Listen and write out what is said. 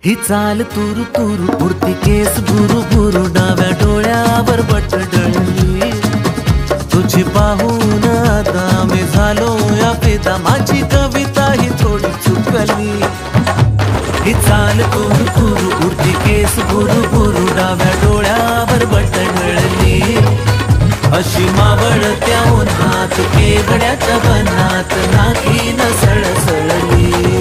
ही चाल तुरु तुरु उडती केस भुरु भुरु डाव्या डोळ्यावर बट डळली तुझी पाहून आता मी झालो या फिदा माझी कविता ही थोडी चुकली ही चाल तुरु तुरु उडती केस भुरु भुरु डाव्या डोळ्यावर बट डळली अशी मावळत्या उन्हात केवड्याच्या बनात नाकी न सळसळली